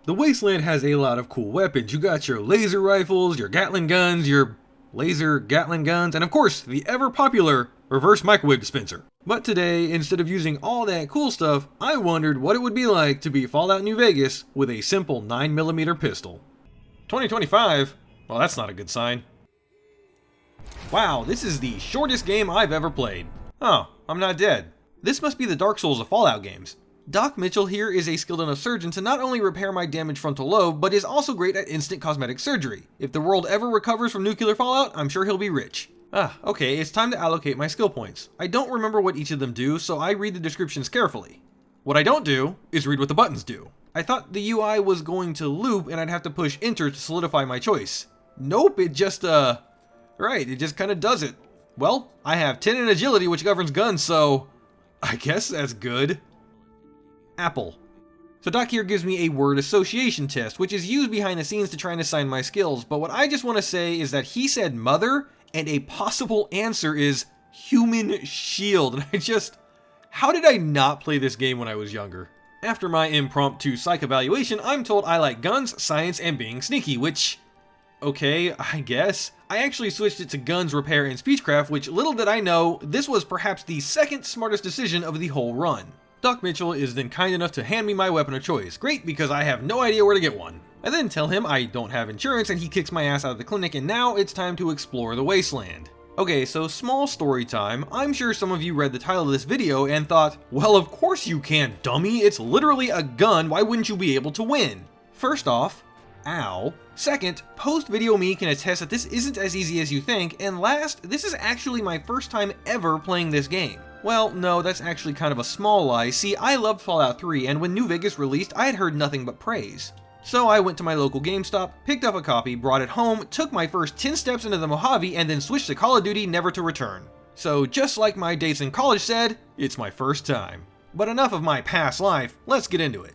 The Wasteland has a lot of cool weapons. You got your laser rifles, your Gatling guns, your laser Gatling guns, and of course, the ever popular reverse microwave dispenser. But today, instead of using all that cool stuff, I wondered what it would be like to be Fallout New Vegas with a simple 9mm pistol. 2025? Well, that's not a good sign. Wow, this is the shortest game I've ever played. Oh, I'm not dead. This must be the Dark Souls of Fallout games. Doc Mitchell here is a skilled enough surgeon to not only repair my damaged frontal lobe, but is also great at instant cosmetic surgery. If the world ever recovers from nuclear fallout, I'm sure he'll be rich. Okay, it's time to allocate my skill points. I don't remember what each of them do, so I read the descriptions carefully. What I don't do is read what the buttons do. I thought the UI was going to loop and I'd have to push enter to solidify my choice. Nope, it just, right, it just kind of does it. Well, I have 10 in agility, which governs guns, so I guess that's good. Apple. So Doc here gives me a word association test, which is used behind the scenes to try and assign my skills, but what I just want to say is that he said mother, and a possible answer is human shield, and how did I not play this game when I was younger? After my impromptu psych evaluation, I'm told I like guns, science, and being sneaky, which, okay, I guess. I actually switched it to guns, repair, and speechcraft, which little did I know, this was perhaps the second smartest decision of the whole run. Doc Mitchell is then kind enough to hand me my weapon of choice. Great, because I have no idea where to get one. I then tell him I don't have insurance and he kicks my ass out of the clinic, and now it's time to explore the wasteland. Okay, so small story time. I'm sure some of you read the title of this video and thought, well, of course you can, dummy. It's literally a gun. Why wouldn't you be able to win? First off, ow. Second, post-video me can attest that this isn't as easy as you think. And last, this is actually my first time ever playing this game. Well, no, that's actually kind of a small lie. See, I loved Fallout 3, and when New Vegas released, I had heard nothing but praise. So I went to my local GameStop, picked up a copy, brought it home, took my first 10 steps into the Mojave, and then switched to Call of Duty never to return. So just like my dates in college said, it's my first time. But enough of my past life, let's get into it.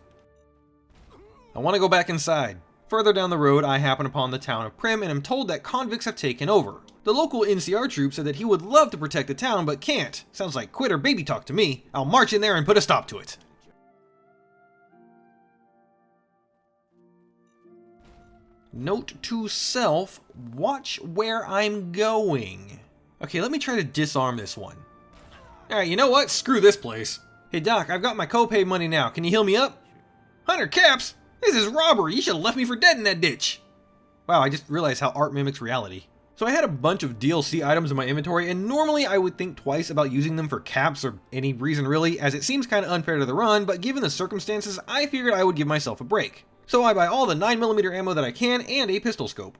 I want to go back inside. Further down the road, I happen upon the town of Prim and am told that convicts have taken over. The local NCR troop said that he would love to protect the town, but can't. Sounds like quit or baby talk to me. I'll march in there and put a stop to it. Note to self, watch where I'm going. Okay, let me try to disarm this one. Alright, you know what? Screw this place. Hey Doc, I've got my copay money now. Can you heal me up? 100 caps? This is robbery. You should have left me for dead in that ditch. Wow, I just realized how art mimics reality. So I had a bunch of DLC items in my inventory, and normally I would think twice about using them for caps or any reason really, as it seems kind of unfair to the run, but given the circumstances, I figured I would give myself a break. So I buy all the 9mm ammo that I can and a pistol scope.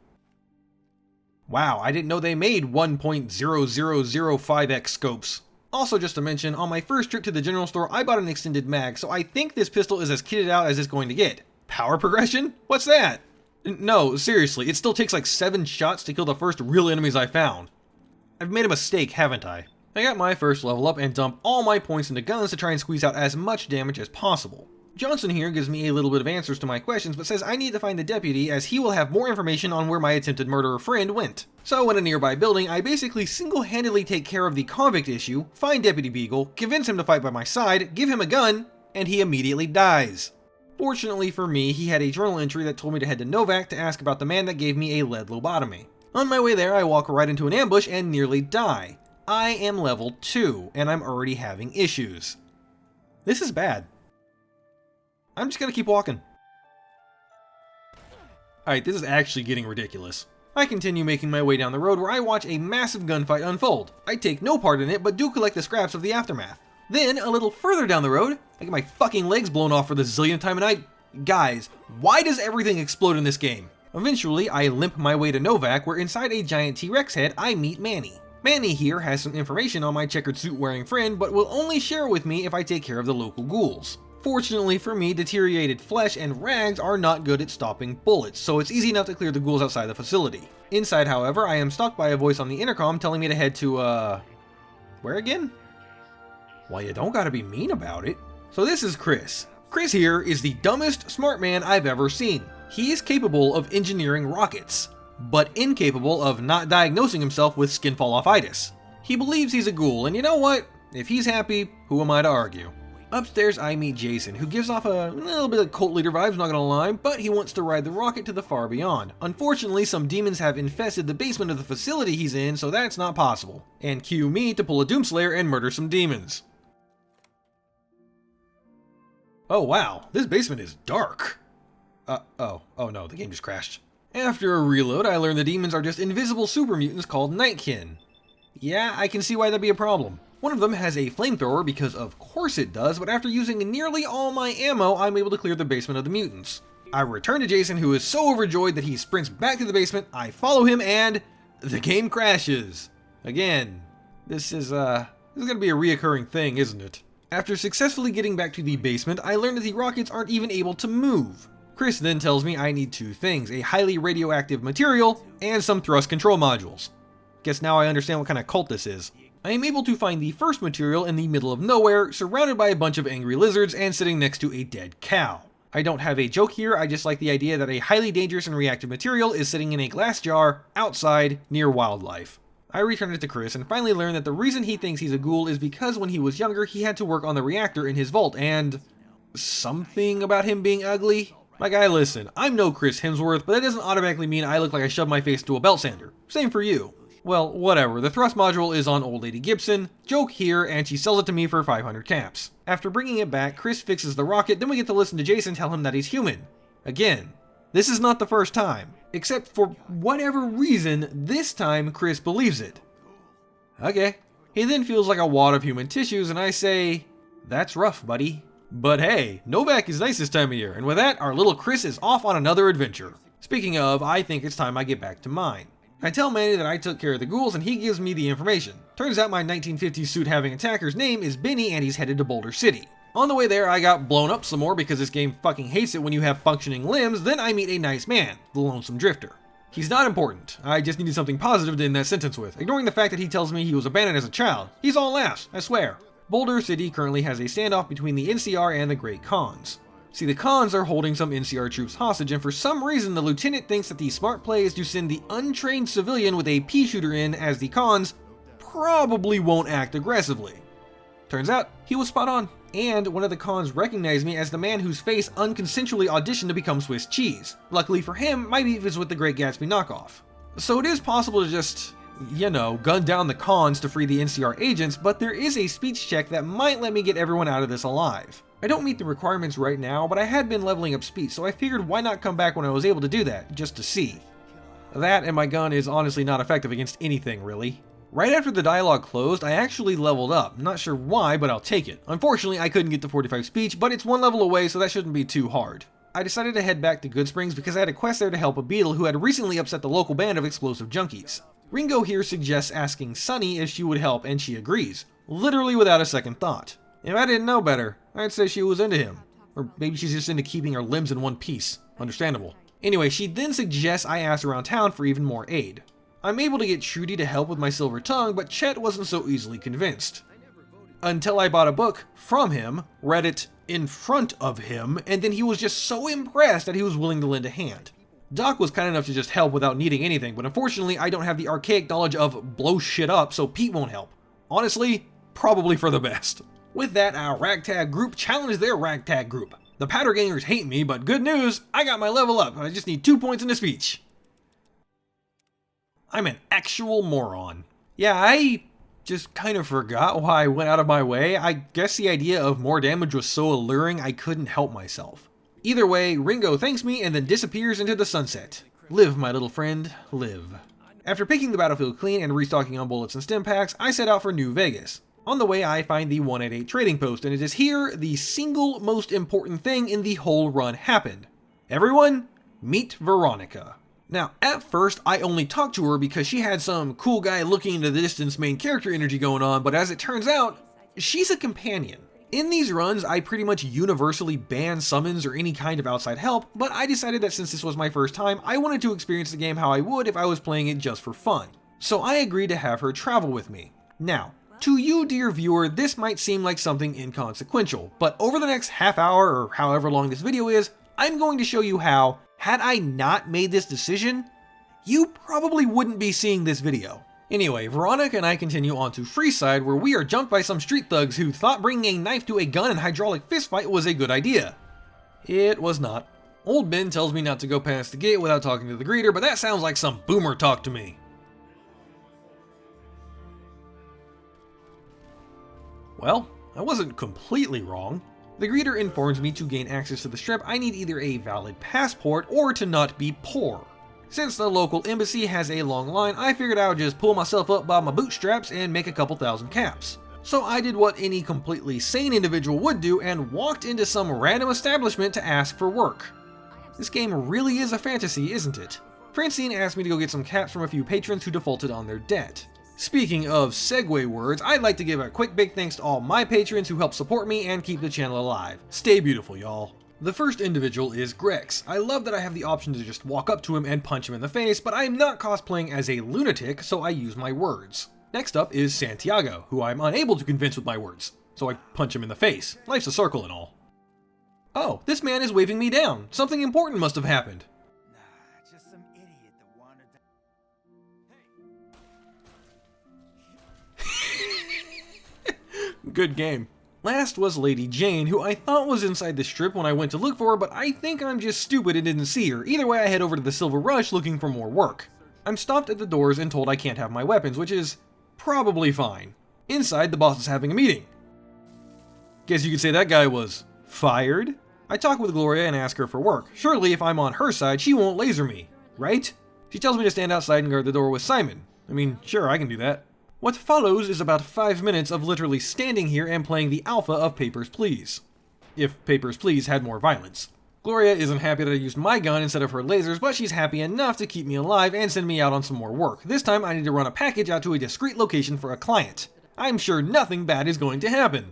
Wow, I didn't know they made 1.0005x scopes. Also, just to mention, on my first trip to the general store, I bought an extended mag, so I think this pistol is as kitted out as it's going to get. Power progression? What's that? No, seriously, it still takes like 7 shots to kill the first real enemies I found. I've made a mistake, haven't I? I got my first level up and dump all my points into guns to try and squeeze out as much damage as possible. Johnson here gives me a little bit of answers to my questions, but says I need to find the deputy as he will have more information on where my attempted murderer friend went. So in a nearby building, I basically single-handedly take care of the convict issue, find Deputy Beagle, convince him to fight by my side, give him a gun, and he immediately dies. Fortunately for me, he had a journal entry that told me to head to Novak to ask about the man that gave me a lead lobotomy. On my way there, I walk right into an ambush and nearly die. I am level 2, and I'm already having issues. This is bad. I'm just gonna keep walking. Alright, this is actually getting ridiculous. I continue making my way down the road where I watch a massive gunfight unfold. I take no part in it, but do collect the scraps of the aftermath. Then, a little further down the road, I get my fucking legs blown off for the zillionth time of night. Guys, why does everything explode in this game? Eventually, I limp my way to Novak, where inside a giant T-Rex head, I meet Manny. Manny here has some information on my checkered suit wearing friend, but will only share with me if I take care of the local ghouls. Fortunately for me, deteriorated flesh and rags are not good at stopping bullets, so it's easy enough to clear the ghouls outside the facility. Inside, however, I am stalked by a voice on the intercom telling me to head to, where again? Well, you don't gotta be mean about it. So this is Chris. Chris here is the dumbest smart man I've ever seen. He is capable of engineering rockets, but incapable of not diagnosing himself with skinfall-off-itis. He believes he's a ghoul, and you know what? If he's happy, who am I to argue? Upstairs, I meet Jason, who gives off a little bit of cult leader vibes, not gonna lie, but he wants to ride the rocket to the far beyond. Unfortunately, some demons have infested the basement of the facility he's in, so that's not possible. And cue me to pull a Doomslayer and murder some demons. Oh wow, this basement is dark. Oh no, the game just crashed. After a reload, I learn the demons are just invisible super mutants called Nightkin. Yeah, I can see why that'd be a problem. One of them has a flamethrower because of course it does, but after using nearly all my ammo, I'm able to clear the basement of the mutants. I return to Jason, who is so overjoyed that he sprints back to the basement. I follow him and the game crashes. Again, this is gonna be a reoccurring thing, isn't it? After successfully getting back to the basement, I learn that the rockets aren't even able to move. Chris then tells me I need two things, a highly radioactive material and some thrust control modules. Guess now I understand what kind of cult this is. I am able to find the first material in the middle of nowhere, surrounded by a bunch of angry lizards and sitting next to a dead cow. I don't have a joke here, I just like the idea that a highly dangerous and reactive material is sitting in a glass jar outside near wildlife. I return it to Chris and finally learn that the reason he thinks he's a ghoul is because when he was younger he had to work on the reactor in his vault and something about him being ugly? My guy, listen, I'm no Chris Hemsworth, but that doesn't automatically mean I look like I shoved my face into a belt sander. Same for you. Well, whatever, the thrust module is on old lady Gibson, joke here, and she sells it to me for 500 caps. After bringing it back, Chris fixes the rocket, then we get to listen to Jason tell him that he's human. Again, this is not the first time. Except for whatever reason, this time Chris believes it. Okay. He then feels like a wad of human tissues, and I say, that's rough, buddy. But hey, Novak is nice this time of year, and with that, our little Chris is off on another adventure. Speaking of, I think it's time I get back to mine. I tell Manny that I took care of the ghouls and he gives me the information. Turns out my 1950s suit-having attacker's name is Benny and he's headed to Boulder City. On the way there, I got blown up some more because this game fucking hates it when you have functioning limbs, then I meet a nice man, the Lonesome Drifter. He's not important, I just needed something positive to end that sentence with, ignoring the fact that he tells me he was abandoned as a child. He's all laughs, I swear. Boulder City currently has a standoff between the NCR and the Great Khans. See, the Khans are holding some NCR troops hostage, and for some reason the lieutenant thinks that the smart play is to send the untrained civilian with a pea shooter in, as the Khans probably won't act aggressively. Turns out, he was spot on, and one of the Khans recognized me as the man whose face unconsensually auditioned to become Swiss cheese. Luckily for him, my beef is with the Great Gatsby knockoff. So it is possible to just, gun down the Khans to free the NCR agents, but there is a speech check that might let me get everyone out of this alive. I don't meet the requirements right now, but I had been leveling up speech, so I figured why not come back when I was able to do that, just to see. That and my gun is honestly not effective against anything, really. Right after the dialogue closed, I actually leveled up. Not sure why, but I'll take it. Unfortunately, I couldn't get to 45 speech, but it's one level away, so that shouldn't be too hard. I decided to head back to Good Springs because I had a quest there to help a beetle who had recently upset the local band of explosive junkies. Ringo here suggests asking Sunny if she would help, and she agrees, literally without a second thought. If I didn't know better, I'd say she was into him. Or maybe she's just into keeping her limbs in one piece. Understandable. Anyway, she then suggests I ask around town for even more aid. I'm able to get Trudy to help with my silver tongue, but Chet wasn't so easily convinced. Until I bought a book from him, read it in front of him, and then he was just so impressed that he was willing to lend a hand. Doc was kind enough to just help without needing anything, but unfortunately I don't have the archaic knowledge of blow shit up, so Pete won't help. Honestly, probably for the best. With that, our ragtag group challenged their ragtag group. The powder gangers hate me, but good news, I got my level up. I just need 2 points in the speech. I'm an actual moron. Yeah, I just kind of forgot why I went out of my way. I guess the idea of more damage was so alluring I couldn't help myself. Either way, Ringo thanks me and then disappears into the sunset. Live, my little friend, live. After picking the battlefield clean and restocking on bullets and stim packs, I set out for New Vegas. On the way, I find the 188 trading post, and it is here the single most important thing in the whole run happened. Everyone, meet Veronica. Now, at first, I only talked to her because she had some cool guy looking into the distance main character energy going on, but as it turns out, she's a companion. In these runs, I pretty much universally ban summons or any kind of outside help, but I decided that since this was my first time, I wanted to experience the game how I would if I was playing it just for fun. So I agreed to have her travel with me. Now, to you, dear viewer, this might seem like something inconsequential, but over the next half hour or however long this video is, I'm going to show you how, had I not made this decision, you probably wouldn't be seeing this video. Anyway, Veronica and I continue on to Freeside, where we are jumped by some street thugs who thought bringing a knife to a gun and hydraulic fistfight was a good idea. It was not. Old Ben tells me not to go past the gate without talking to the greeter, but that sounds like some boomer talk to me. Well, I wasn't completely wrong. The greeter informs me to gain access to the strip, I need either a valid passport or to not be poor. Since the local embassy has a long line, I figured I would just pull myself up by my bootstraps and make a couple thousand caps. So I did what any completely sane individual would do and walked into some random establishment to ask for work. This game really is a fantasy, isn't it? Francine asked me to go get some caps from a few patrons who defaulted on their debt. Speaking of segue words, I'd like to give a quick big thanks to all my patrons who help support me and keep the channel alive. Stay beautiful, y'all. The first individual is Grex. I love that I have the option to just walk up to him and punch him in the face, but I'm not cosplaying as a lunatic, so I use my words. Next up is Santiago, who I'm unable to convince with my words, so I punch him in the face. Life's a circle and all. Oh, this man is waving me down. Something important must have happened. Nah, just some idiot that wandered down. Good game. Last was Lady Jane, who I thought was inside the strip when I went to look for her, but I think I'm just stupid and didn't see her. Either way, I head over to the Silver Rush looking for more work. I'm stopped at the doors and told I can't have my weapons, which is probably fine. Inside, the boss is having a meeting. Guess you could say that guy was fired? I talk with Gloria and ask her for work. Surely if I'm on her side, she won't laser me, right? She tells me to stand outside and guard the door with Simon. I mean, sure, I can do that. What follows is about 5 minutes of literally standing here and playing the alpha of Papers, Please. If Papers, Please had more violence. Gloria isn't happy that I used my gun instead of her lasers, but she's happy enough to keep me alive and send me out on some more work. This time I need to run a package out to a discreet location for a client. I'm sure nothing bad is going to happen.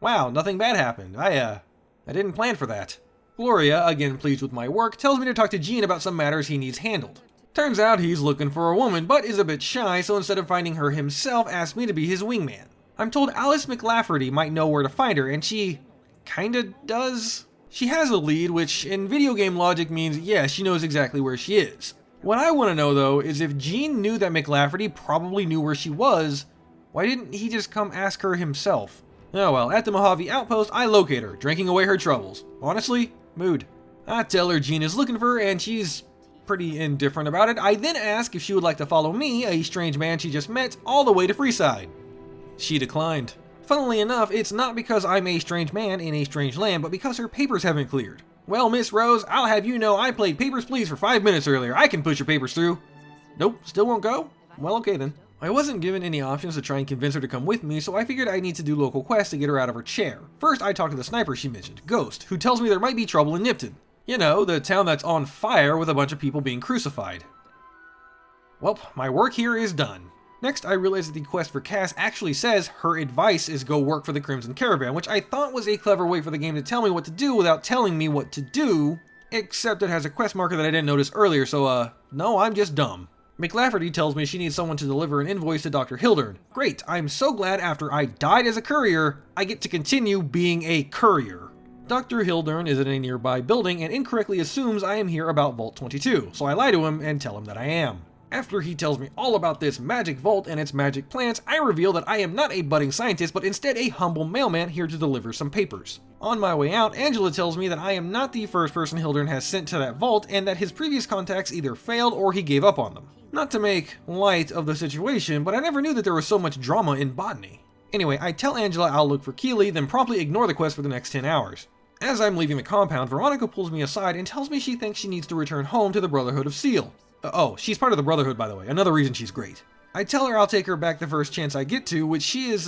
Wow, nothing bad happened. I didn't plan for that. Gloria, again pleased with my work, tells me to talk to Gene about some matters he needs handled. Turns out he's looking for a woman, but is a bit shy, so instead of finding her himself, asks me to be his wingman. I'm told Alice McLafferty might know where to find her, and she kinda does. She has a lead, which in video game logic means, yeah, she knows exactly where she is. What I want to know, though, is if Gene knew that McLafferty probably knew where she was, why didn't he just come ask her himself? Oh well, at the Mojave outpost, I locate her, drinking away her troubles. Honestly, mood. I tell her Gene is looking for her, and she's pretty indifferent about it. I then ask if she would like to follow me, a strange man she just met, all the way to Freeside. She declined. Funnily enough, it's not because I'm a strange man in a strange land, but because her papers haven't cleared. Well, Miss Rose, I'll have you know I played Papers, Please for 5 minutes earlier. I can push your papers through. Nope, still won't go? Well, okay then. I wasn't given any options to try and convince her to come with me, so I figured I need to do local quests to get her out of her chair. First, I talked to the sniper she mentioned, Ghost, who tells me there might be trouble in Nipton. You know, the town that's on fire with a bunch of people being crucified. Well, my work here is done. Next, I realized that the quest for Cass actually says her advice is go work for the Crimson Caravan, which I thought was a clever way for the game to tell me what to do without telling me what to do, except it has a quest marker that I didn't notice earlier, so no, I'm just dumb. McLafferty tells me she needs someone to deliver an invoice to Dr. Hildern. Great, I'm so glad after I died as a courier, I get to continue being a courier. Dr. Hildern is in a nearby building and incorrectly assumes I am here about Vault 22, so I lie to him and tell him that I am. After he tells me all about this magic vault and its magic plants, I reveal that I am not a budding scientist, but instead a humble mailman here to deliver some papers. On my way out, Angela tells me that I am not the first person Hildern has sent to that vault, and that his previous contacts either failed or he gave up on them. Not to make light of the situation, but I never knew that there was so much drama in botany. Anyway, I tell Angela I'll look for Keeley, then promptly ignore the quest for the next 10 hours. As I'm leaving the compound, Veronica pulls me aside and tells me she thinks she needs to return home to the Brotherhood of Seal. Oh, she's part of the Brotherhood, by the way. Another reason she's great. I tell her I'll take her back the first chance I get to, which she is,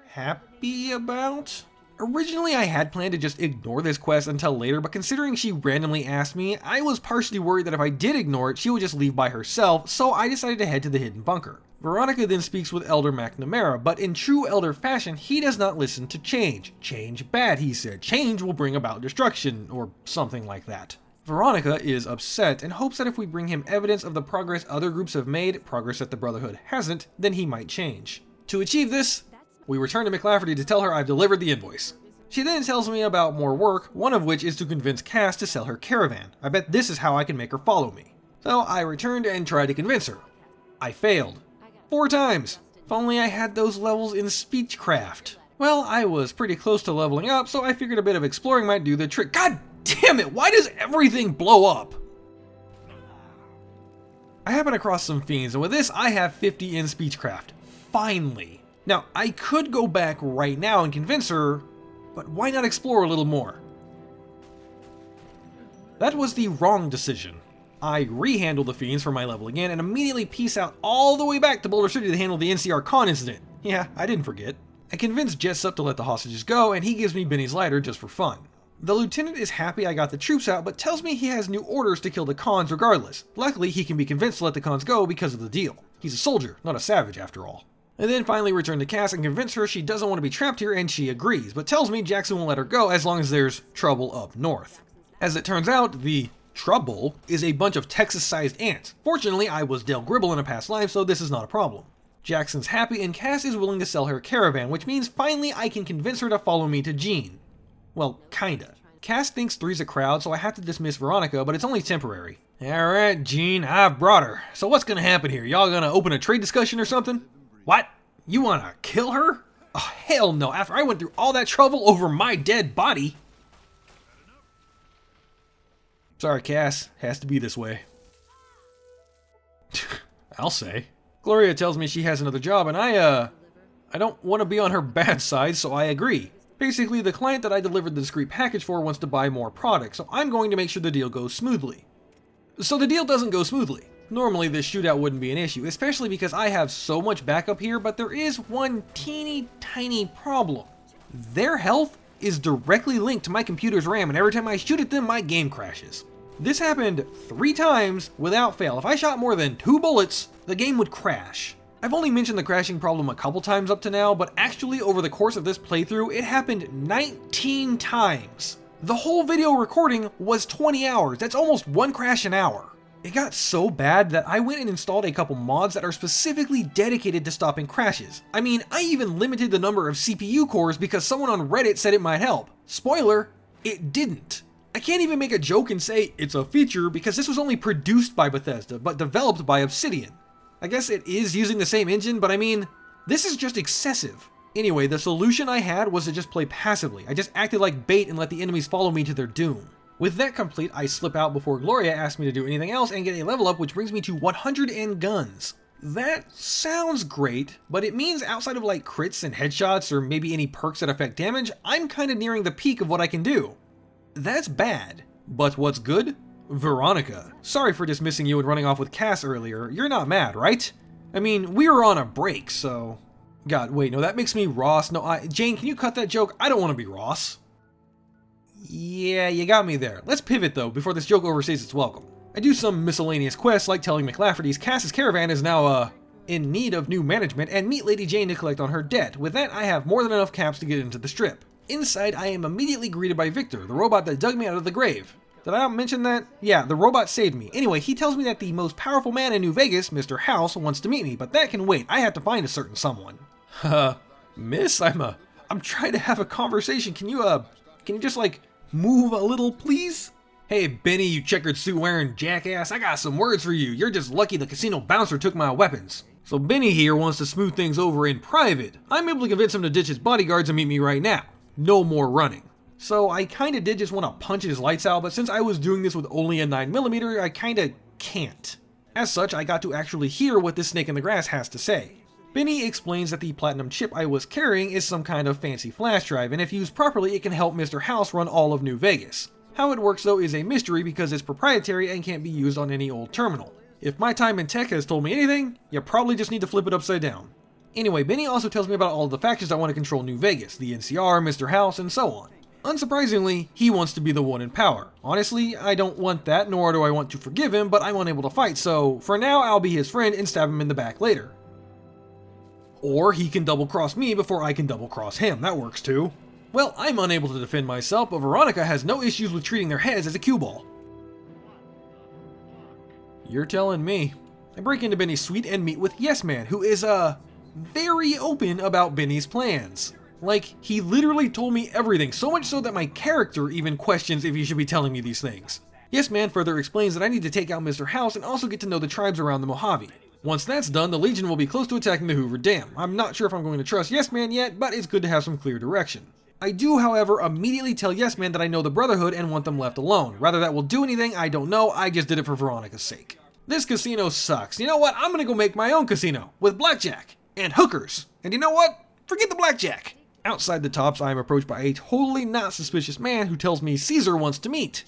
happy about? Originally, I had planned to just ignore this quest until later, but considering she randomly asked me, I was partially worried that if I did ignore it, she would just leave by herself, so I decided to head to the hidden bunker. Veronica then speaks with Elder McNamara, but in true Elder fashion, he does not listen to change. Change bad, he said. Change will bring about destruction, or something like that. Veronica is upset and hopes that if we bring him evidence of the progress other groups have made, progress that the Brotherhood hasn't, then he might change. To achieve this, we return to McLafferty to tell her I've delivered the invoice. She then tells me about more work, one of which is to convince Cass to sell her caravan. I bet this is how I can make her follow me. So I returned and tried to convince her. I failed. 4 times. If only I had those levels in speechcraft. Well, I was pretty close to leveling up, so I figured a bit of exploring might do the trick. God damn it, why does everything blow up? I happen across some fiends, and with this, I have 50 in speechcraft. Finally. Now, I could go back right now and convince her, but why not explore a little more? That was the wrong decision. I rehandled the fiends for my level again, and immediately peace out all the way back to Boulder City to handle the NCR Con incident. Yeah, I didn't forget. I convinced Jessup to let the hostages go, and he gives me Benny's lighter just for fun. The lieutenant is happy I got the troops out, but tells me he has new orders to kill the cons regardless. Luckily, he can be convinced to let the cons go because of the deal. He's a soldier, not a savage after all. And then finally return to Cass and convince her she doesn't want to be trapped here, and she agrees, but tells me Jackson won't let her go as long as there's trouble up north. As it turns out, the trouble is a bunch of Texas-sized ants. Fortunately, I was Del Gribble in a past life, so this is not a problem. Jackson's happy, and Cass is willing to sell her a caravan, which means finally I can convince her to follow me to Jean. Well, kinda. Cass thinks 3's a crowd, so I have to dismiss Veronica, but it's only temporary. Alright, Jean, I've brought her. So what's gonna happen here? Y'all gonna open a trade discussion or something? What? You wanna kill her? Oh, hell no, after I went through all that trouble over my dead body. Sorry, Cass. Has to be this way. I'll say. Gloria tells me she has another job, and I don't want to be on her bad side, so I agree. Basically, the client that I delivered the discreet package for wants to buy more products, so I'm going to make sure the deal goes smoothly. So the deal doesn't go smoothly. Normally, this shootout wouldn't be an issue, especially because I have so much backup here, but there is one teeny tiny problem. Their health is directly linked to my computer's RAM, and every time I shoot at them, my game crashes. This happened 3 times without fail. If I shot more than 2 bullets, the game would crash. I've only mentioned the crashing problem a couple times up to now, but actually over the course of this playthrough, it happened 19 times. The whole video recording was 20 hours. That's almost 1 crash an hour. It got so bad that I went and installed a couple mods that are specifically dedicated to stopping crashes. I mean, I even limited the number of CPU cores because someone on Reddit said it might help. Spoiler, it didn't. I can't even make a joke and say it's a feature because this was only produced by Bethesda, but developed by Obsidian. I guess it is using the same engine, but I mean, this is just excessive. Anyway, the solution I had was to just play passively. I just acted like bait and let the enemies follow me to their doom. With that complete, I slip out before Gloria asks me to do anything else and get a level up, which brings me to 100 in guns. That sounds great, but it means outside of like crits and headshots or maybe any perks that affect damage, I'm kinda nearing the peak of what I can do. That's bad. But what's good? Veronica. Sorry for dismissing you and running off with Cass earlier. You're not mad, right? I mean, we were on a break, so... God, wait, no, that makes me Ross. No, Jane, can you cut that joke? I don't want to be Ross. Yeah, you got me there. Let's pivot, though, before this joke overstays its welcome. I do some miscellaneous quests, like telling McLafferty's Cass's caravan is now, in need of new management, and meet Lady Jane to collect on her debt. With that, I have more than enough caps to get into the strip. Inside, I am immediately greeted by Victor, the robot that dug me out of the grave. Did I not mention that? Yeah, the robot saved me. Anyway, he tells me that the most powerful man in New Vegas, Mr. House, wants to meet me, but that can wait. I have to find a certain someone. Miss, I'm trying to have a conversation. Can you just, like, move a little, please? Hey, Benny, you checkered suit wearing jackass, I got some words for you. You're just lucky the casino bouncer took my weapons. So Benny here wants to smooth things over in private. I'm able to convince him to ditch his bodyguards and meet me right now. No more running. So I kinda did just want to punch his lights out, but since I was doing this with only a 9mm, I kinda can't. As such, I got to actually hear what this snake in the grass has to say. Benny explains that the platinum chip I was carrying is some kind of fancy flash drive, and if used properly, it can help Mr. House run all of New Vegas. How it works though is a mystery because it's proprietary and can't be used on any old terminal. If my time in tech has told me anything, you probably just need to flip it upside down. Anyway, Benny also tells me about all of the factions that want to control New Vegas, the NCR, Mr. House, and so on. Unsurprisingly, he wants to be the one in power. Honestly, I don't want that, nor do I want to forgive him, but I'm unable to fight, so for now I'll be his friend and stab him in the back later. Or he can double-cross me before I can double-cross him, that works too. Well, I'm unable to defend myself, but Veronica has no issues with treating their heads as a cue ball. You're telling me. I break into Benny's suite and meet with Yes Man, who is, very open about Benny's plans. Like, he literally told me everything, so much so that my character even questions if he should be telling me these things. Yes Man further explains that I need to take out Mr. House and also get to know the tribes around the Mojave. Once that's done, the Legion will be close to attacking the Hoover Dam. I'm not sure if I'm going to trust Yes Man yet, but it's good to have some clear direction. I do, however, immediately tell Yes Man that I know the Brotherhood and want them left alone. Whether that will do anything, I don't know, I just did it for Veronica's sake. This casino sucks. You know what? I'm gonna go make my own casino, with blackjack, and hookers. And you know what? Forget the blackjack. Outside the Tops, I am approached by a totally not suspicious man who tells me Caesar wants to meet.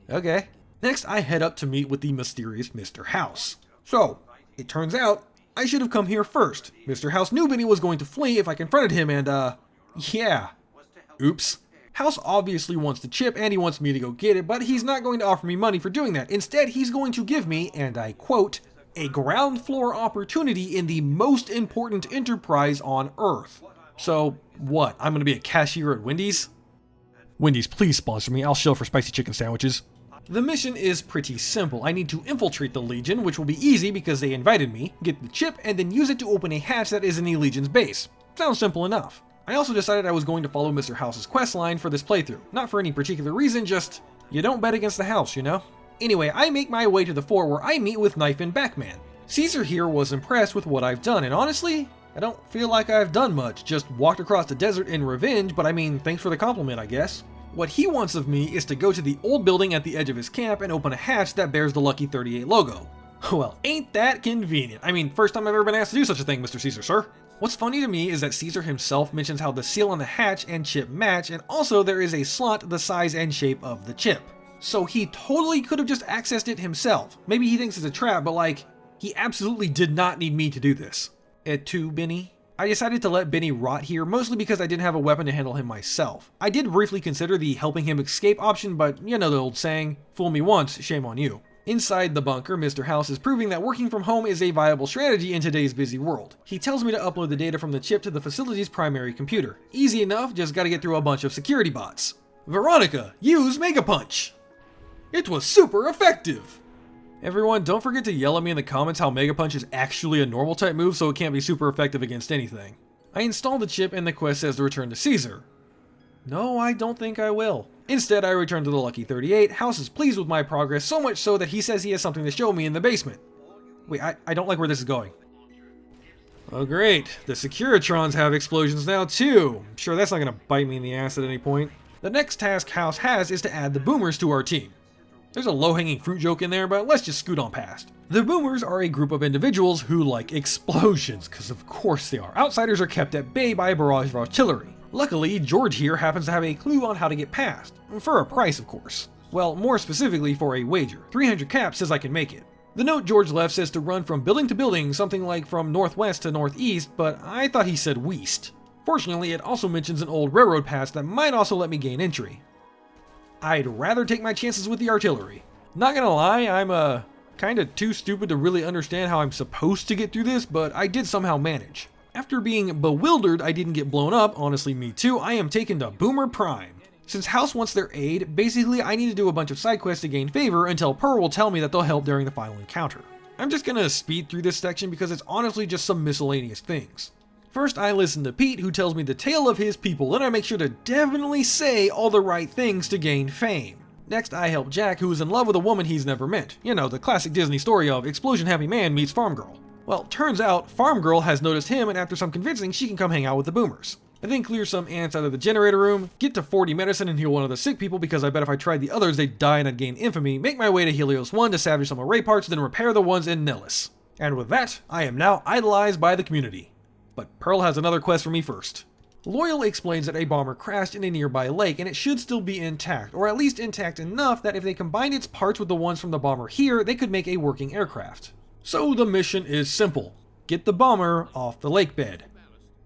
Okay. Next, I head up to meet with the mysterious Mr. House. So, it turns out, I should have come here first. Mr. House knew Benny was going to flee if I confronted him and, yeah. Oops. House obviously wants the chip and he wants me to go get it, but he's not going to offer me money for doing that. Instead, he's going to give me, and I quote, a ground floor opportunity in the most important enterprise on Earth. So, what? I'm going to be a cashier at Wendy's? Wendy's, please sponsor me. I'll shell for spicy chicken sandwiches. The mission is pretty simple. I need to infiltrate the Legion, which will be easy because they invited me, get the chip, and then use it to open a hatch that is in the Legion's base. Sounds simple enough. I also decided I was going to follow Mr. House's quest line for this playthrough. Not for any particular reason, just, you don't bet against the house, you know? Anyway, I make my way to the fort where I meet with Knife and Backman. Caesar here was impressed with what I've done, and honestly, I don't feel like I've done much, just walked across the desert in revenge, but I mean, thanks for the compliment, I guess. What he wants of me is to go to the old building at the edge of his camp and open a hatch that bears the Lucky 38 logo. Well, ain't that convenient? I mean, first time I've ever been asked to do such a thing, Mr. Caesar, sir. What's funny to me is that Caesar himself mentions how the seal on the hatch and chip match, and also there is a slot the size and shape of the chip. So he totally could have just accessed it himself. Maybe he thinks it's a trap, but like, he absolutely did not need me to do this. Et tu, Benny? I decided to let Benny rot here, mostly because I didn't have a weapon to handle him myself. I did briefly consider the helping him escape option, but you know the old saying, fool me once, shame on you. Inside the bunker, Mr. House is proving that working from home is a viable strategy in today's busy world. He tells me to upload the data from the chip to the facility's primary computer. Easy enough, just gotta get through a bunch of security bots. Veronica, use Mega Punch! It was super effective! Everyone, don't forget to yell at me in the comments how Mega Punch is actually a normal type move so it can't be super effective against anything. I installed the chip and the quest says to return to Caesar. No, I don't think I will. Instead, I return to the Lucky 38. House is pleased with my progress, so much so that he says he has something to show me in the basement. Wait, I don't like where this is going. Oh great, the Securitrons have explosions now too. I'm sure that's not gonna bite me in the ass at any point. The next task House has is to add the Boomers to our team. There's a low-hanging fruit joke in there, but let's just scoot on past. The Boomers are a group of individuals who like explosions, because of course they are. Outsiders are kept at bay by a barrage of artillery. Luckily, George here happens to have a clue on how to get past. For a price, of course. Well, more specifically for a wager. 300 caps says I can make it. The note George left says to run from building to building, something like from northwest to northeast, but I thought he said west. Fortunately, it also mentions an old railroad pass that might also let me gain entry. I'd rather take my chances with the artillery. Not gonna lie, I'm kinda too stupid to really understand how I'm supposed to get through this, but I did somehow manage. After being bewildered I didn't get blown up, honestly me too, I am taken to Boomer Prime. Since House wants their aid, basically I need to do a bunch of side quests to gain favor until Pearl will tell me that they'll help during the final encounter. I'm just gonna speed through this section because it's honestly just some miscellaneous things. First I listen to Pete, who tells me the tale of his people, then I make sure to definitely say all the right things to gain fame. Next I help Jack, who is in love with a woman he's never met. You know, the classic Disney story of explosion happy man meets farm girl. Well, turns out farm girl has noticed him, and after some convincing she can come hang out with the Boomers. I then clear some ants out of the generator room, get to 40 medicine and heal one of the sick people because I bet if I tried the others they'd die and I'd gain infamy, make my way to Helios 1 to salvage some array parts, then repair the ones in Nellis. And with that, I am now idolized by the community. But Pearl has another quest for me first. Loyal explains that a bomber crashed in a nearby lake and it should still be intact, or at least intact enough that if they combined its parts with the ones from the bomber here, they could make a working aircraft. So the mission is simple. Get the bomber off the lake bed.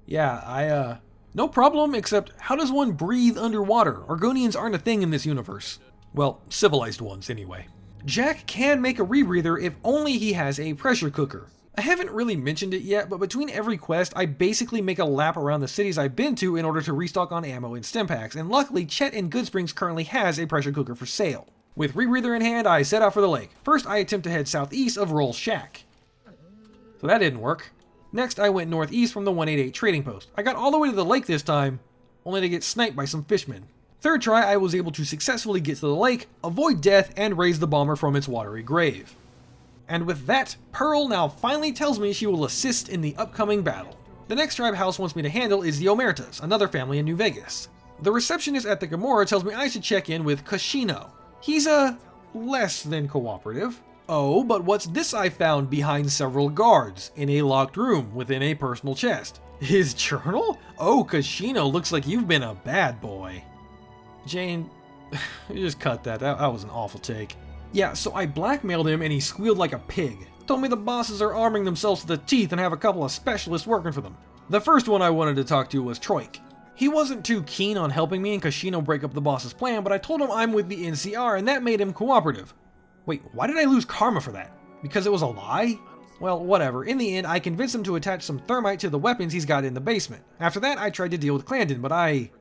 Yeah, no problem, except how does one breathe underwater? Argonians aren't a thing in this universe. Well, civilized ones anyway. Jack can make a rebreather if only he has a pressure cooker. I haven't really mentioned it yet, but between every quest, I basically make a lap around the cities I've been to in order to restock on ammo and stim packs, and luckily Chet in Goodsprings currently has a pressure cooker for sale. With rebreather in hand, I set out for the lake. First, I attempt to head southeast of Roll's shack. So that didn't work. Next, I went northeast from the 188 trading post. I got all the way to the lake this time, only to get sniped by some fishmen. Third try, I was able to successfully get to the lake, avoid death, and raise the bomber from its watery grave. And with that, Pearl now finally tells me she will assist in the upcoming battle. The next tribe House wants me to handle is the Omertas, another family in New Vegas. The receptionist at the Gamora tells me I should check in with Kashino. He's less than cooperative. Oh, but what's this I found behind several guards, in a locked room, within a personal chest? His journal? Oh, Kashino, looks like you've been a bad boy. Jane, you just cut that. That was an awful take. Yeah, so I blackmailed him and he squealed like a pig. Told me the bosses are arming themselves to the teeth and have a couple of specialists working for them. The first one I wanted to talk to was Troik. He wasn't too keen on helping me and Kashino break up the boss's plan, but I told him I'm with the NCR and that made him cooperative. Wait, why did I lose karma for that? Because it was a lie? Well, whatever. In the end, I convinced him to attach some thermite to the weapons he's got in the basement. After that, I tried to deal with Clandon, but I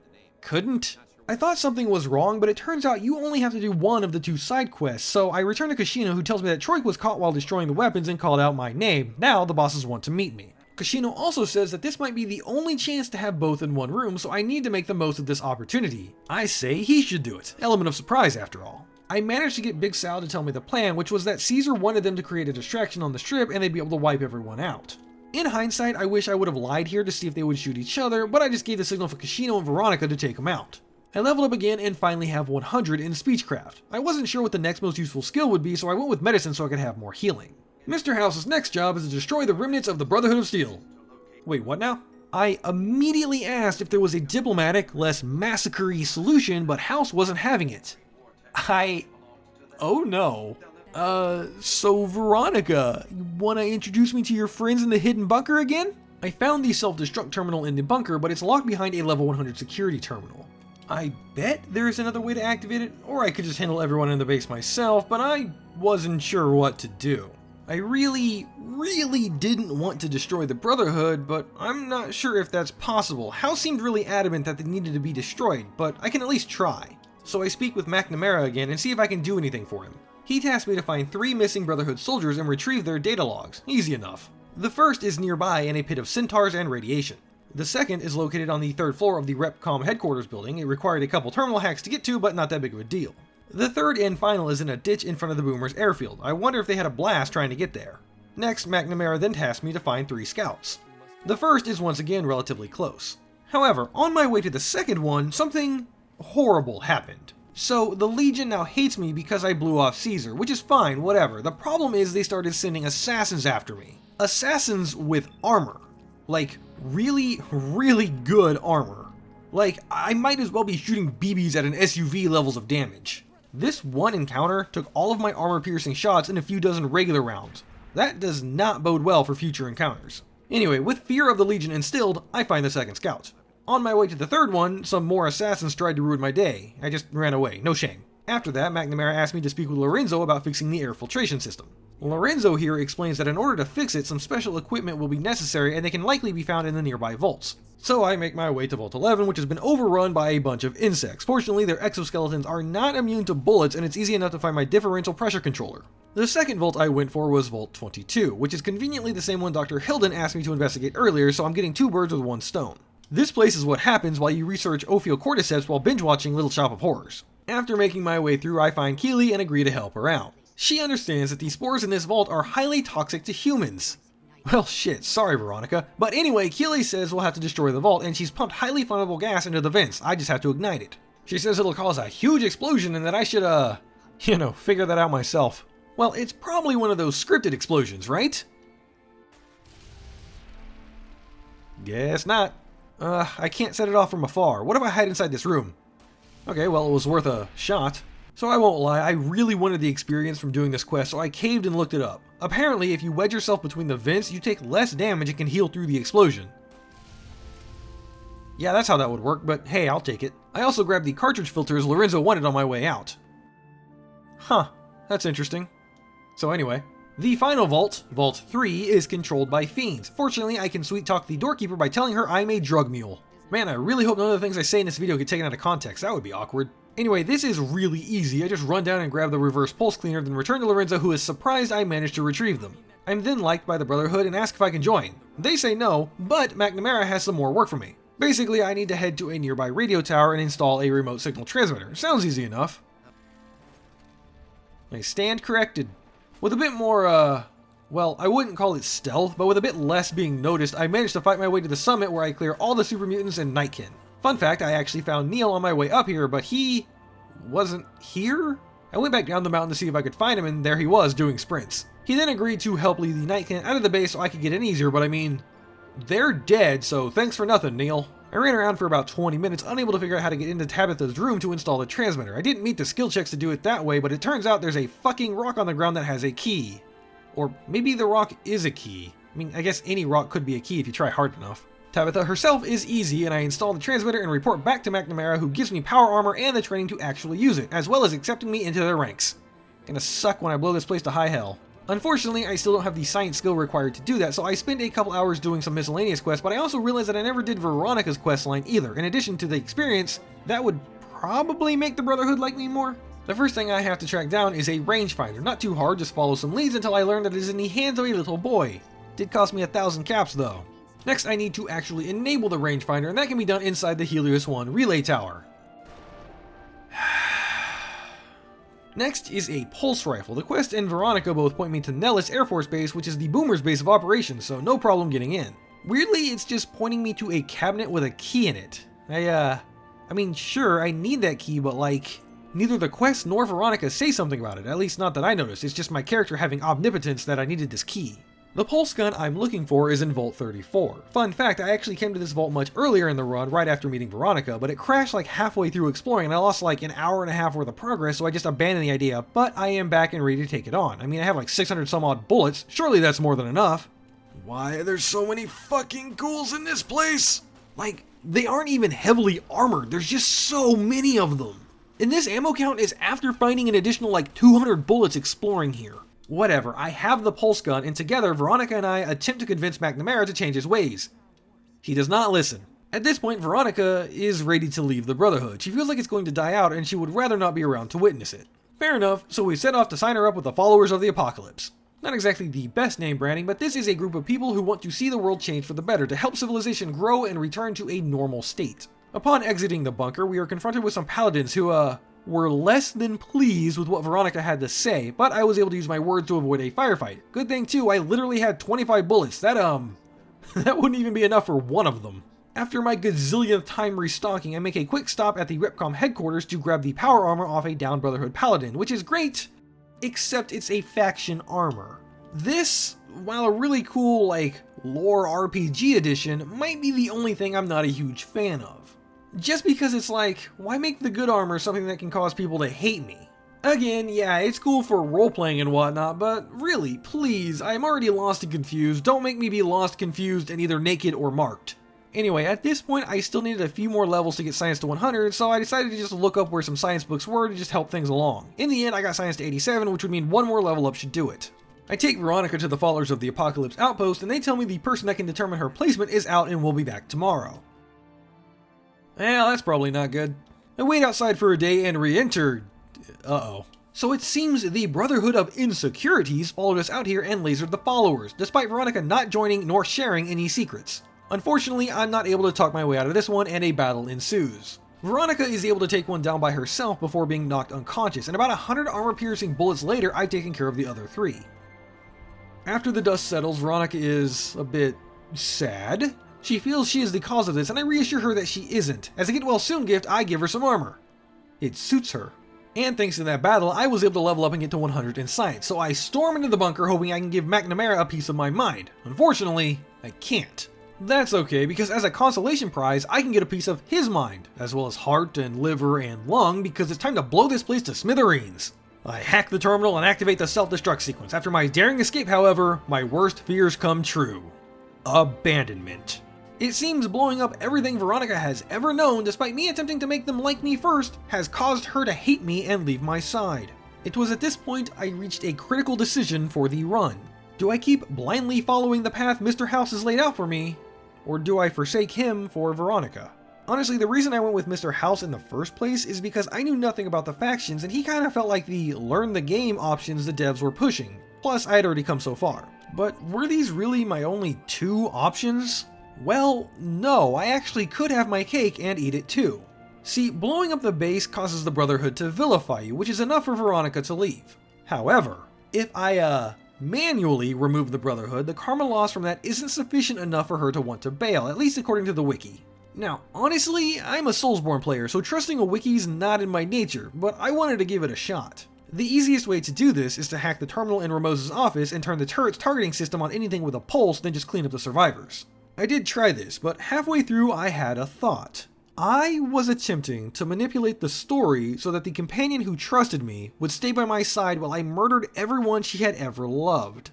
couldn't. I thought something was wrong, but it turns out you only have to do one of the 2 side quests, so I returned to Kashino, who tells me that Troik was caught while destroying the weapons and called out my name. Now the bosses want to meet me. Kashino also says that this might be the only chance to have both in one room, so I need to make the most of this opportunity. I say he should do it. Element of surprise, after all. I managed to get Big Sal to tell me the plan, which was that Caesar wanted them to create a distraction on the strip and they'd be able to wipe everyone out. In hindsight, I wish I would have lied here to see if they would shoot each other, but I just gave the signal for Kashino and Veronica to take them out. I leveled up again and finally have 100 in Speechcraft. I wasn't sure what the next most useful skill would be, so I went with Medicine so I could have more healing. Mr. House's next job is to destroy the remnants of the Brotherhood of Steel. Wait, what now? I immediately asked if there was a diplomatic, less massacre-y solution, but House wasn't having it. Oh no. So Veronica, you wanna introduce me to your friends in the hidden bunker again? I found the self-destruct terminal in the bunker, but it's locked behind a level 100 security terminal. I bet there's another way to activate it, or I could just handle everyone in the base myself, but I wasn't sure what to do. I really didn't want to destroy the Brotherhood, but I'm not sure if that's possible. House seemed really adamant that they needed to be destroyed, but I can at least try. So I speak with McNamara again and see if I can do anything for him. He tasked me to find 3 missing Brotherhood soldiers and retrieve their data logs. Easy enough. The first is nearby in a pit of centaurs and radiation. The second is located on the 3rd floor of the Repcom headquarters building. It required a couple terminal hacks to get to, but not that big of a deal. The third and final is in a ditch in front of the Boomers airfield. I wonder if they had a blast trying to get there. Next, McNamara then tasked me to find 3 scouts. The first is once again relatively close. However, on my way to the second one, something horrible happened. So the Legion now hates me because I blew off Caesar, which is fine, whatever. The problem is they started sending assassins after me. Assassins with armor. Like, really good armor. Like, I might as well be shooting BBs at an SUV levels of damage. This one encounter took all of my armor-piercing shots and a few dozen regular rounds. That does not bode well for future encounters. Anyway, with fear of the Legion instilled, I find the second scout. On my way to the third one, some more assassins tried to ruin my day. I just ran away, no shame. After that, McNamara asked me to speak with Lorenzo about fixing the air filtration system. Lorenzo here explains that in order to fix it, some special equipment will be necessary and they can likely be found in the nearby vaults. So I make my way to Vault 11, which has been overrun by a bunch of insects. Fortunately, their exoskeletons are not immune to bullets and it's easy enough to find my differential pressure controller. The second vault I went for was Vault 22, which is conveniently the same one Dr. Hilden asked me to investigate earlier, so I'm getting 2 birds with 1 stone. This place is what happens while you research Ophiocordyceps while binge-watching Little Shop of Horrors. After making my way through, I find Keely and agree to help her out. She understands that the spores in this vault are highly toxic to humans. Well shit, sorry Veronica. But anyway, Keely says we'll have to destroy the vault and she's pumped highly flammable gas into the vents. I just have to ignite it. She says it'll cause a huge explosion and that I should, figure that out myself. Well, it's probably one of those scripted explosions, right? Guess not. I can't set it off from afar. What if I hide inside this room? Okay, well, it was worth a shot. So I won't lie, I really wanted the experience from doing this quest, so I caved and looked it up. Apparently, if you wedge yourself between the vents, you take less damage and can heal through the explosion. Yeah, that's how that would work, but hey, I'll take it. I also grabbed the cartridge filters Lorenzo wanted on my way out. Huh, that's interesting. So anyway, the final vault, Vault 3, is controlled by fiends. Fortunately, I can sweet-talk the doorkeeper by telling her I'm a drug mule. Man, I really hope none of the things I say in this video get taken out of context. That would be awkward. Anyway, this is really easy. I just run down and grab the reverse pulse cleaner, then return to Lorenzo, who is surprised I managed to retrieve them. I'm then liked by the Brotherhood and ask if I can join. They say no, but McNamara has some more work for me. Basically, I need to head to a nearby radio tower and install a remote signal transmitter. Sounds easy enough. I stand corrected. With a bit more, well, I wouldn't call it stealth, but with a bit less being noticed, I managed to fight my way to the summit where I clear all the super mutants and Nightkin. Fun fact, I actually found Neil on my way up here, but he wasn't here? I went back down the mountain to see if I could find him, and there he was, doing sprints. He then agreed to help lead the Nightkin out of the base so I could get in easier, but I mean, they're dead, so thanks for nothing, Neil. I ran around for about 20 minutes, unable to figure out how to get into Tabitha's room to install the transmitter. I didn't meet the skill checks to do it that way, but it turns out there's a fucking rock on the ground that has a key. Or maybe the rock is a key. I mean, I guess any rock could be a key if you try hard enough. Tabitha herself is easy, and I install the transmitter and report back to McNamara, who gives me power armor and the training to actually use it, as well as accepting me into their ranks. Gonna suck when I blow this place to high hell. Unfortunately, I still don't have the science skill required to do that, so I spend a couple hours doing some miscellaneous quests, but I also realized that I never did Veronica's questline either. In addition to the experience, that would probably make the Brotherhood like me more. The first thing I have to track down is a rangefinder. Not too hard, just follow some leads until I learn that it is in the hands of a little boy. Did cost me 1,000 caps though. Next, I need to actually enable the rangefinder, and that can be done inside the Helios 1 relay tower. Next is a pulse rifle. The quest and Veronica both point me to Nellis Air Force Base, which is the Boomer's base of operations, so no problem getting in. Weirdly, it's just pointing me to a cabinet with a key in it. I mean, sure, I need that key, but like, neither the quest nor Veronica say something about it, at least not that I noticed. It's just my character having omnipotence that I needed this key. The pulse gun I'm looking for is in Vault 34. Fun fact, I actually came to this vault much earlier in the run, right after meeting Veronica, but it crashed like halfway through exploring and I lost like an hour and a half worth of progress, so I just abandoned the idea, but I am back and ready to take it on. I mean, I have like 600 some odd bullets, surely that's more than enough. Why are there so many fucking ghouls in this place? Like, they aren't even heavily armored, there's just so many of them. And this ammo count is after finding an additional like 200 bullets exploring here. Whatever, I have the pulse gun, and together Veronica and I attempt to convince McNamara to change his ways. He does not listen. At this point, Veronica is ready to leave the Brotherhood. She feels like it's going to die out, and she would rather not be around to witness it. Fair enough, so we set off to sign her up with the Followers of the Apocalypse. Not exactly the best name branding, but this is a group of people who want to see the world change for the better, to help civilization grow and return to a normal state. Upon exiting the bunker, we are confronted with some paladins who, were less than pleased with what Veronica had to say, but I was able to use my words to avoid a firefight. Good thing too, I literally had 25 bullets. That wouldn't even be enough for one of them. After my gazillionth time restocking, I make a quick stop at the Repcom headquarters to grab the power armor off a downed Brotherhood paladin, which is great, except it's a faction armor. This, while a really cool, like, lore RPG edition, might be the only thing I'm not a huge fan of. Just because it's like, why make the good armor something that can cause people to hate me? Again, yeah, it's cool for role-playing and whatnot, but really, please, I'm already lost and confused. Don't make me be lost, confused, and either naked or marked. Anyway, at this point, I still needed a few more levels to get science to 100, so I decided to just look up where some science books were to just help things along. In the end, I got science to 87, which would mean one more level up should do it. I take Veronica to the Followers of the Apocalypse outpost, and they tell me the person that can determine her placement is out and will be back tomorrow. Well, that's probably not good. I wait outside for a day and re-enter. Uh-oh. So it seems the Brotherhood of Insecurities followed us out here and lasered the followers, despite Veronica not joining nor sharing any secrets. Unfortunately, I'm not able to talk my way out of this one, and a battle ensues. Veronica is able to take one down by herself before being knocked unconscious, and about 100 armor-piercing bullets later, I've taken care of the other 3. After the dust settles, Veronica is a bit sad. She feels she is the cause of this, and I reassure her that she isn't. As a get well soon gift, I give her some armor. It suits her. And thanks to that battle, I was able to level up and get to 100 in science, so I storm into the bunker hoping I can give McNamara a piece of my mind. Unfortunately, I can't. That's okay, because as a consolation prize, I can get a piece of his mind, as well as heart and liver and lung, because it's time to blow this place to smithereens. I hack the terminal and activate the self-destruct sequence. After my daring escape, however, my worst fears come true. Abandonment. It seems blowing up everything Veronica has ever known, despite me attempting to make them like me first, has caused her to hate me and leave my side. It was at this point I reached a critical decision for the run. Do I keep blindly following the path Mr. House has laid out for me, or do I forsake him for Veronica? Honestly, the reason I went with Mr. House in the first place is because I knew nothing about the factions and he kind of felt like the learn the game options the devs were pushing. Plus, I had already come so far. But were these really my only 2 options? Well, no, I actually could have my cake and eat it too. See, blowing up the base causes the Brotherhood to vilify you, which is enough for Veronica to leave. However, If I manually remove the Brotherhood, the karma loss from that isn't sufficient enough for her to want to bail, at least according to the wiki. Now, honestly, I'm a Soulsborne player, so trusting a wiki's not in my nature, but I wanted to give it a shot. The easiest way to do this is to hack the terminal in Ramos's office and turn the turret's targeting system on anything with a pulse, then just clean up the survivors. I did try this, but halfway through I had a thought. I was attempting to manipulate the story so that the companion who trusted me would stay by my side while I murdered everyone she had ever loved.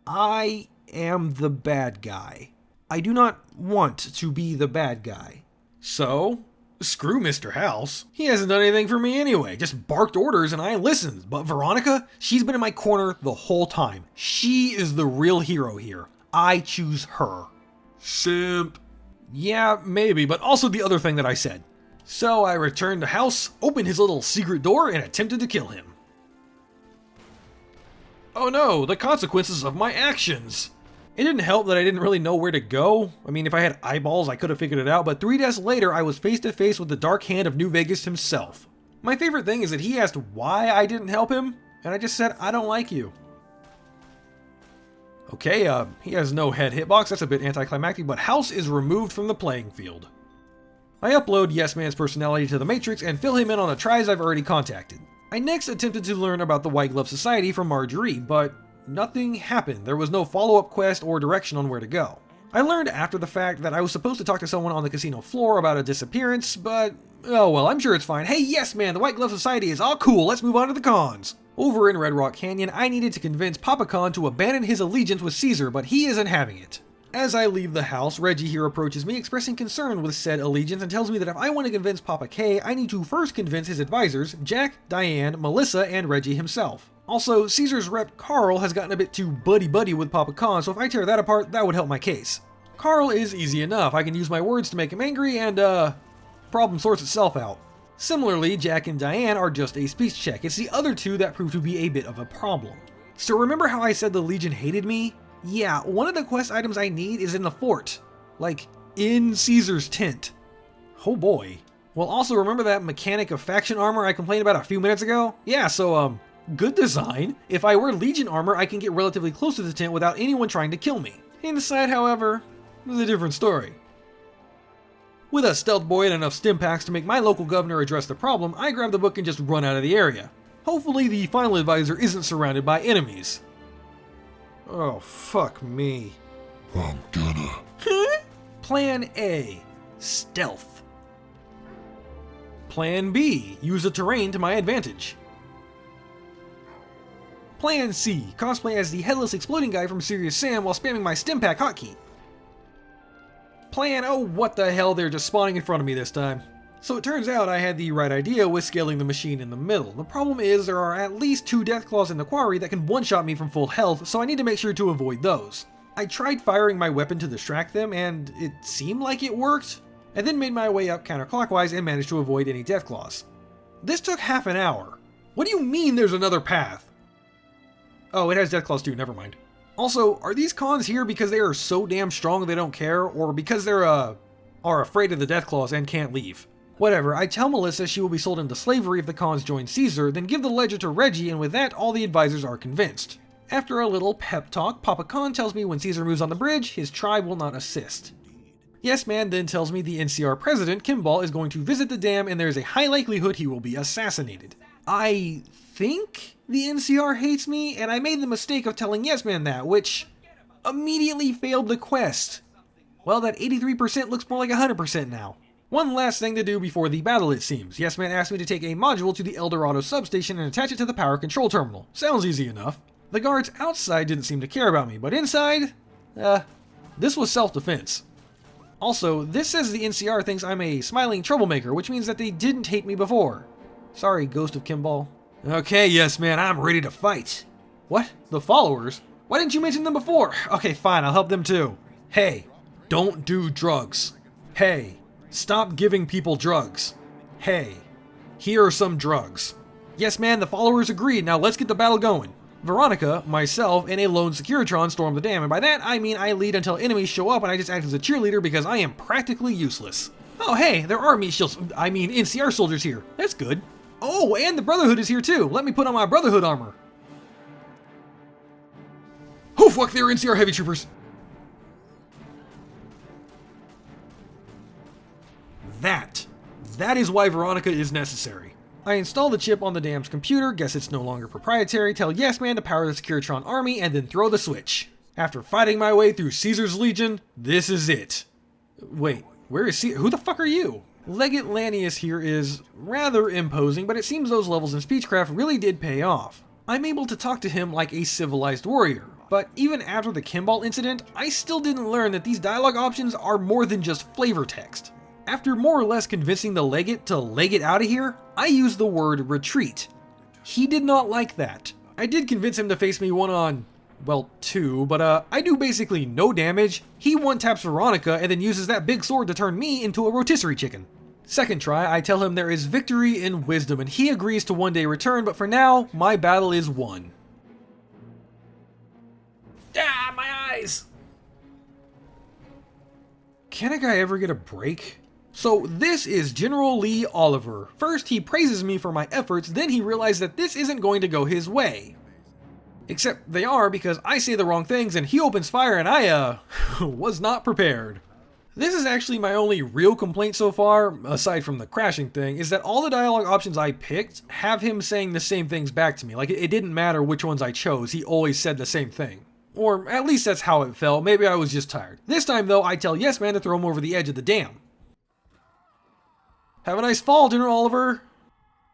I am the bad guy. I do not want to be the bad guy. So, screw Mr. House. He hasn't done anything for me anyway, just barked orders and I listened. But Veronica, she's been in my corner the whole time. She is the real hero here. I choose her. Simp. Yeah, maybe, but also the other thing that I said. So I returned to House, opened his little secret door, and attempted to kill him. Oh no, the consequences of my actions! It didn't help that I didn't really know where to go. I mean, if I had eyeballs, I could have figured it out, but 3 deaths later, I was face to face with the dark hand of New Vegas himself. My favorite thing is that he asked why I didn't help him, and I just said, I don't like you. Okay, he has no head hitbox, that's a bit anticlimactic, but House is removed from the playing field. I upload Yes Man's personality to the Matrix and fill him in on the tries I've already contacted. I next attempted to learn about the White Glove Society from Marjorie, but nothing happened. There was no follow-up quest or direction on where to go. I learned after the fact that I was supposed to talk to someone on the casino floor about a disappearance, but oh well, I'm sure it's fine. Hey, Yes Man, the White Glove Society is all cool, let's move on to the cons. Over in Red Rock Canyon, I needed to convince Papa Khan to abandon his allegiance with Caesar, but he isn't having it. As I leave the house, Reggie here approaches me expressing concern with said allegiance and tells me that if I want to convince Papa K, I need to first convince his advisors, Jack, Diane, Melissa, and Reggie himself. Also, Caesar's rep Carl has gotten a bit too buddy-buddy with Papa Khan, so if I tear that apart, that would help my case. Carl is easy enough. I can use my words to make him angry and, problem sorts itself out. Similarly, Jack and Diane are just a speech check. It's the other two that prove to be a bit of a problem. So remember how I said the Legion hated me? Yeah, one of the quest items I need is in the fort. Like, in Caesar's tent. Oh boy. Well, also remember that mechanic of faction armor I complained about a few minutes ago? Yeah, so, good design. If I wear Legion armor, I can get relatively close to the tent without anyone trying to kill me. Inside, however, is a different story. With a stealth boy and enough stim packs to make my local governor address the problem, I grab the book and just run out of the area. Hopefully the final advisor isn't surrounded by enemies. Oh, fuck me. I'm gonna... Plan A. Stealth. Plan B. Use the terrain to my advantage. Plan C. Cosplay as the headless exploding guy from Serious Sam while spamming my stim pack hotkey. Plan, oh what the hell, they're just spawning in front of me this time. So it turns out I had the right idea with scaling the machine in the middle. The problem is there are at least 2 Deathclaws in the quarry that can one-shot me from full health, so I need to make sure to avoid those. I tried firing my weapon to distract them, and it seemed like it worked. I then made my way up counterclockwise and managed to avoid any Deathclaws. This took half an hour. What do you mean there's another path? Oh, it has Deathclaws too, never mind. Also, are these cons here because they are so damn strong they don't care, or because they're, are afraid of the Deathclaws and can't leave? Whatever, I tell Melissa she will be sold into slavery if the cons join Caesar, then give the ledger to Reggie, and with that, all the advisors are convinced. After a little pep talk, Papa Khan tells me when Caesar moves on the bridge, his tribe will not assist. Yes Man then tells me the NCR president, Kimball, is going to visit the dam and there is a high likelihood he will be assassinated. I think the NCR hates me, and I made the mistake of telling Yes Man that, which immediately failed the quest. Well, that 83% looks more like 100% now. One last thing to do before the battle, it seems. Yes Man asked me to take a module to the Eldorado substation and attach it to the power control terminal. Sounds easy enough. The guards outside didn't seem to care about me, but inside, this was self-defense. Also, this says the NCR thinks I'm a smiling troublemaker, which means that they didn't hate me before. Sorry, Ghost of Kimball. Okay, Yes Man, I'm ready to fight. What? The followers? Why didn't you mention them before? Okay, fine, I'll help them too. Hey, don't do drugs. Hey, stop giving people drugs. Hey, here are some drugs. Yes Man, the followers agreed, now let's get the battle going. Veronica, myself, and a lone Securitron storm the dam, and by that I mean I lead until enemies show up and I just act as a cheerleader because I am practically useless. Oh hey, there are NCR soldiers here. That's good. Oh, and the Brotherhood is here too. Let me put on my Brotherhood armor. Oh fuck, they're NCR heavy troopers. That is why Veronica is necessary. I install the chip on the dam's computer, guess it's no longer proprietary, tell Yes Man to power the Securitron army, and then throw the switch. After fighting my way through Caesar's Legion, this is it. Wait, where is Caesar? Who the fuck are you? Legate Lanius here is rather imposing, but it seems those levels in Speechcraft really did pay off. I'm able to talk to him like a civilized warrior, but even after the Kimball incident, I still didn't learn that these dialogue options are more than just flavor text. After more or less convincing the Legate to leg it out of here, I used the word retreat. He did not like that. I did convince him to face me one-on, well, two, but I do basically no damage. He one-taps Veronica and then uses that big sword to turn me into a rotisserie chicken. Second try, I tell him there is victory in wisdom and he agrees to one day return, but for now, my battle is won. Ah, my eyes! Can a guy ever get a break? So this is General Lee Oliver. First he praises me for my efforts, then he realizes that this isn't going to go his way. Except they are, because I say the wrong things and he opens fire and I, was not prepared. This is actually my only real complaint so far, aside from the crashing thing, is that all the dialogue options I picked have him saying the same things back to me. Like, it didn't matter which ones I chose, he always said the same thing. Or at least that's how it felt, maybe I was just tired. This time though, I tell Yes Man to throw him over the edge of the dam. Have a nice fall, General Oliver.